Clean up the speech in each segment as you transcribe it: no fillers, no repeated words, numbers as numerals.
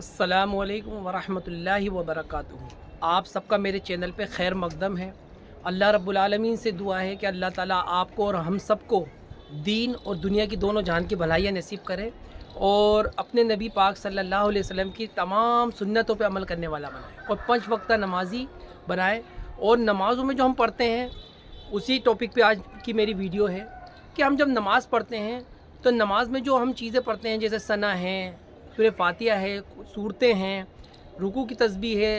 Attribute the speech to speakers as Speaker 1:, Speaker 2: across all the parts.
Speaker 1: अस्सलामुअलैकुम वरहमतुल्लाहि वबरकातुहू। आप सबका मेरे चैनल पे खैर मकदम है। अल्लाह रब्बुल आलमीन से दुआ है कि अल्लाह ताला आपको और हम सबको दीन और दुनिया की दोनों जहान की भलाइयाँ नसीब करे और अपने नबी पाक सल्लल्लाहु अलैहि वसल्लम की तमाम सुन्नतों पे अमल करने वाला बनाए और 5 वक्ता नमाजी बनाए। और नमाज़ों में जो हम पढ़ते हैं उसी टॉपिक पे आज की मेरी वीडियो है कि हम जब नमाज़ पढ़ते हैं तो नमाज में जो हम चीज़ें पढ़ते हैं जैसे सना है, सूरह फातिहा है, सूरतें हैं, रुकू की तस्बीह है,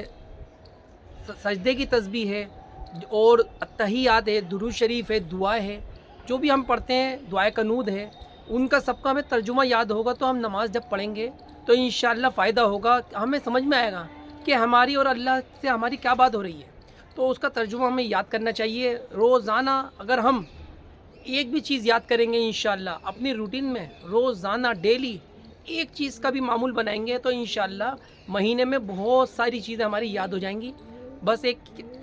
Speaker 1: सजदे की तस्बीह है और अत्तहियात है, दुरूद शरीफ है, दुआ है, जो भी हम पढ़ते हैं, दुआए कनूद है, उनका सबका हमें तर्जुमा याद होगा तो हम नमाज़ जब पढ़ेंगे तो इंशाअल्लाह फ़ायदा होगा। हमें समझ में आएगा कि हमारी और अल्लाह से हमारी क्या बात हो रही है, तो उसका तर्जुमा हमें याद करना चाहिए। रोज़ाना अगर हम एक भी चीज़ याद करेंगे इंशाअल्लाह अपनी रूटीन में, रोज़ाना डेली एक चीज़ का भी मामूल बनाएंगे तो इंशाअल्लाह महीने में बहुत सारी चीज़ें हमारी याद हो जाएंगी। बस एक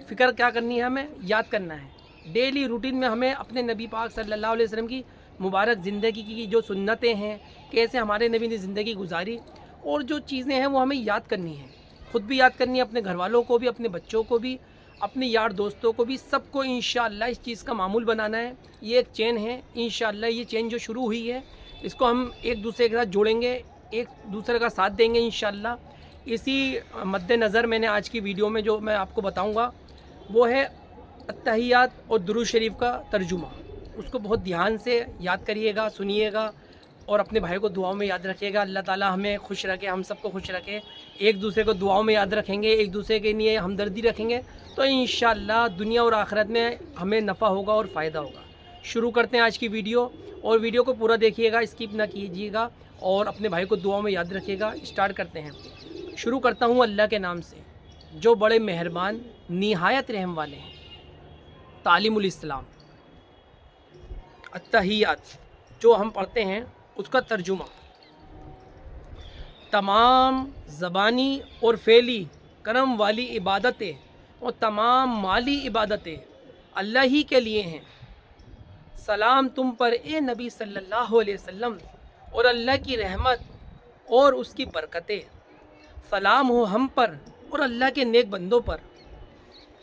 Speaker 1: फ़िक्र क्या करनी है, हमें याद करना है। डेली रूटीन में हमें अपने नबी पाक सल्लल्लाहु अलैहि वसल्लम की मुबारक ज़िंदगी की जो सुन्नतें हैं, कैसे हमारे नबी ने ज़िंदगी गुजारी और जो चीज़ें हैं वो हमें याद करनी है। ख़ुद भी याद करनी है, अपने घर वालों को भी, अपने बच्चों को भी, अपने यार दोस्तों को भी, सबको इंशाअल्लाह इस चीज़ का मामूल बनाना है। ये एक चेन है, इंशाअल्लाह ये चेन जो शुरू हुई है इसको हम एक दूसरे के साथ जोड़ेंगे, एक दूसरे का साथ देंगे इंशाअल्लाह। इसी मद्देनज़र मैंने आज की वीडियो में जो मैं आपको बताऊंगा वो है अत्तहियात और दुरूद शरीफ का तर्जुमा। उसको बहुत ध्यान से याद करिएगा, सुनिएगा और अपने भाई को दुआओं में याद रखिएगा। अल्लाह ताला हमें खुश रखे, हम सबको खुश रखे। एक दूसरे को दुआओं में याद रखेंगे, एक दूसरे के लिए हमदर्दी रखेंगे तो इंशाअल्लाह दुनिया और आखिरत में हमें नफ़ा होगा और फ़ायदा होगा। शुरू करते हैं आज की वीडियो और वीडियो को पूरा देखिएगा, स्किप ना कीजिएगा और अपने भाई को दुआओं में याद रखिएगा। स्टार्ट करते हैं। शुरू करता हूँ अल्लाह के नाम से जो बड़े मेहरबान निहायत रहम वाले हैं। तालीमुल इस्लाम। अत्तहियात जो हम पढ़ते हैं उसका तर्जुमा। तमाम ज़बानी और फ़ेली करम वाली इबादतें और तमाम माली इबादतें अल्लाह ही के लिए हैं। सलाम तुम पर ए नबी सल्लल्लाहु अलैहि वसल्लम और अल्लाह की रहमत और उसकी बरकतें। सलाम हो हम पर और अल्लाह के नेक बंदों पर।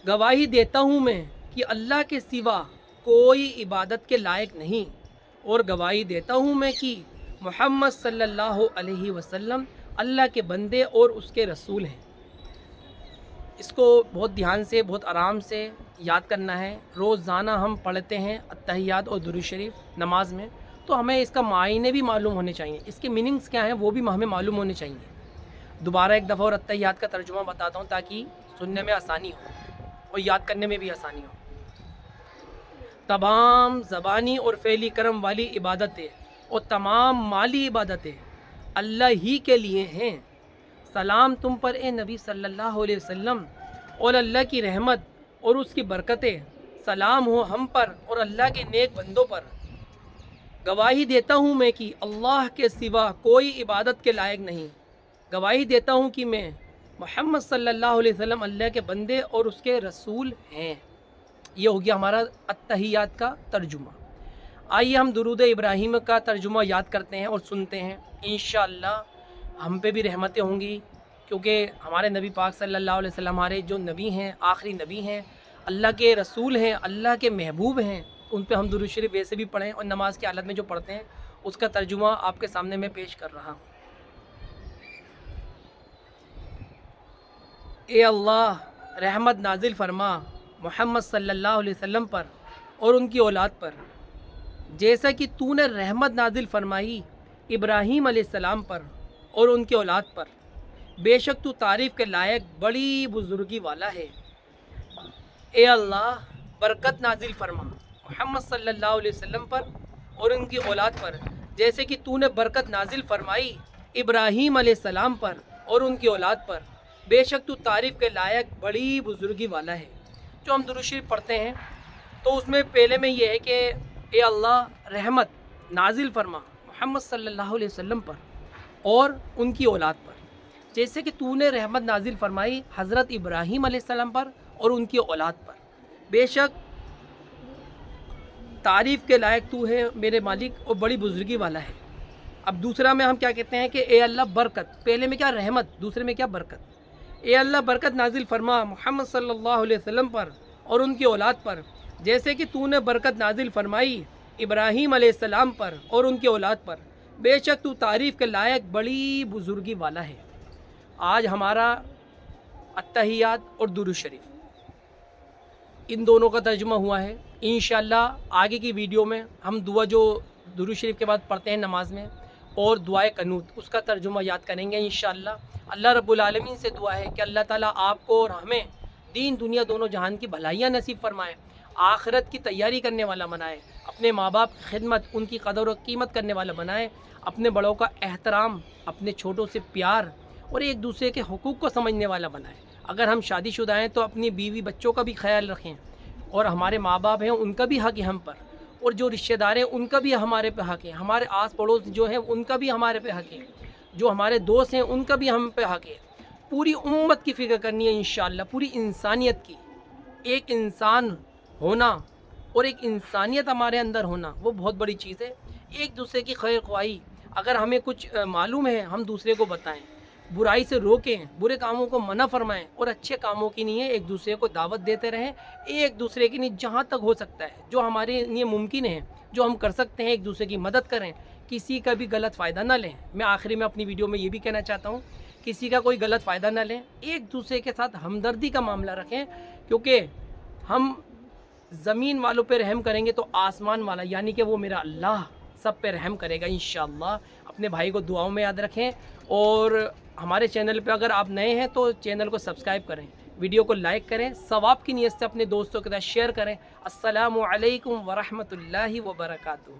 Speaker 1: गवाही देता हूँ मैं कि अल्लाह के सिवा कोई इबादत के लायक नहीं और गवाही देता हूँ मैं कि मोहम्मद सल्लल्लाहु अलैहि वसल्लम अल्लाह के बंदे और उसके रसूल हैं। इसको बहुत ध्यान से, बहुत आराम से याद करना है। रोज़ाना हम पढ़ते हैं अत्तहियात और दुरूद शरीफ नमाज में, तो हमें इसका मायने भी मालूम होने चाहिए, इसके मीनिंग्स क्या हैं वो भी हमें मालूम होने चाहिए। दोबारा एक दफ़ा और अत्तहियात का तर्जुमा बताता हूँ ताकि सुनने में आसानी हो और याद करने में भी आसानी हो। तमाम ज़बानी और फ़ेली करम वाली इबादतें और तमाम माली इबादतें अल्लाह ही के लिए हैं। सलाम तुम पर ए नबी सल्लल्लाहु अलैहि वसल्लम और अल्लाह की रहमत और उसकी बरकतें। सलाम हो हम पर और अल्लाह के नेक बंदों पर। गवाही देता हूँ मैं कि अल्लाह के सिवा कोई इबादत के लायक नहीं। गवाही देता हूँ कि मैं मोहम्मद सल्लल्लाहु अलैहि वसल्लम अल्लाह के बंदे और उसके रसूल हैं। ये हो गया हमारा अत्तहियात का तर्जुमा। आइए हम दुरूद इब्राहीम का तर्जुमा याद करते हैं और सुनते हैं। इंशाअल्लाह हम पे भी रहमतें होंगी क्योंकि हमारे नबी पाक सल्लल्लाहु अलैहि वसल्लम हमारे जो नबी हैं, आखिरी नबी हैं, अल्लाह के रसूल हैं, अल्लाह के महबूब हैं। उन पे हम दुरूद शरीफ वैसे भी पढ़ें और नमाज की हालत में जो पढ़ते हैं उसका तर्जुमा आपके सामने मैं पेश कर रहा हूँ। ए अल्लाह रहमत नाजिल फरमा मोहम्मद सल्लल्लाहु अलैहि वसल्लम पर और उनकी औलाद पर, जैसा कि तूने रहमत नाजिल फरमाई इब्राहीम अलैहिस्सलाम पर और उनकी औलाद पर। बेशक तू तारीफ़ के लायक बड़ी बुजुर्गी वाला है। ए अल्लाह बरकत नाजिल फरमा मोहम्मद सल्लल्लाहु अलैहि वसल्लम पर और उनकी औलाद पर, जैसे कि तूने बरकत नाजिल फरमाई इब्राहीम अलैहिस्सलाम पर और उनकी औलाद पर। बेशक तू तारीफ़ के लायक बड़ी बुजुर्गी वाला है। जो हम दुरूद शरीफ पढ़ते हैं तो उसमें पहले में ये है कि ए अल्लाह रहमत नाजिल फरमा मोहम्मद सल्लल्लाहु अलैहि वसल्लम पर और उनकी औलाद पर, जैसे कि तूने रहमत नाजिल फरमाई हज़रत इब्राहीम अलैहिस्सलाम पर और उनकी औलाद पर। बेशक तारीफ़ के लायक तू है मेरे मालिक और बड़ी बुजुर्गी वाला है। अब दूसरा में हम क्या कहते हैं कि ए अल्लाह बरकत, पहले में क्या रहमत, दूसरे में क्या बरकत। ए अल्लाह बरकत नाजिल फरमा मोहम्मद सल्लल्लाहु अलैहि वसल्लम पर और उनकी औलाद पर, जैसे कि तूने बरकत नाजिल फरमाई इब्राहीम अलैहिस्सलाम पर और उनकी औलाद पर, बेशक तू तारीफ़ के लायक बड़ी बुजुर्गी वाला है। आज हमारा अत्तहियात और दुरूद शरीफ इन दोनों का तर्जुमा हुआ है। इंशाअल्लाह आगे की वीडियो में हम दुआ जो दुरूद शरीफ के बाद पढ़ते हैं नमाज में और दुआए कनूत, उसका तर्जुमा याद करेंगे इंशाअल्लाह। अल्लाह रब्बुल आलमीन से दुआ है कि अल्लाह ताला आपको और हमें दीन दुनिया दोनों जहान की भलाइयाँ नसीब फरमाए, आखिरत की तैयारी करने वाला बनाए, अपने माँ बाप की खिदमत, उनकी कदर और कीमत करने वाला बनाए, अपने बड़ों का एहतराम, अपने छोटों से प्यार और एक दूसरे के हुकूक़ को समझने वाला बनाए। अगर हम शादीशुदा हैं तो अपनी बीवी बच्चों का भी ख्याल रखें, और हमारे माँ बाप हैं उनका भी हक़ है हम पर, और जो रिश्तेदार हैं उनका भी हमारे पे हक़ है, हमारे आस पड़ोस जो हैं उनका भी हमारे पे हक़ है, जो हमारे दोस्त हैं उनका भी हम पे हक़ है। पूरी उम्मत की फ़िक्र करनी है इंशाअल्लाह, पूरी इंसानियत की। एक इंसान होना और एक इंसानियत हमारे अंदर होना वो बहुत बड़ी चीज़ है। एक दूसरे की खैर ख्वाही, अगर हमें कुछ मालूम है हम दूसरे को बताएं, बुराई से रोकें, बुरे कामों को मना फरमाएं और अच्छे कामों की नहीं है एक दूसरे को दावत देते रहें, एक दूसरे की नहीं जहाँ तक हो सकता है, जो हमारे लिए मुमकिन है, जो हम कर सकते हैं, एक दूसरे की मदद करें, किसी का भी गलत फ़ायदा ना लें। मैं आखिरी में अपनी वीडियो में ये भी कहना चाहता हूँ, किसी का कोई गलत फ़ायदा ना लें, एक दूसरे के साथ हमदर्दी का मामला रखें, क्योंकि हम ज़मीन वालों पे रहम करेंगे तो आसमान वाला यानी कि वो मेरा अल्लाह सब पे रहम करेगा इंशाअल्लाह। अपने भाई को दुआओं में याद रखें, और हमारे चैनल पे अगर आप नए हैं तो चैनल को सब्सक्राइब करें, वीडियो को लाइक करें, सवाब की नीयत से अपने दोस्तों के साथ शेयर करें। अस्सलामु अलैकुम व रहमतुल्लाहि व बरकातुहू।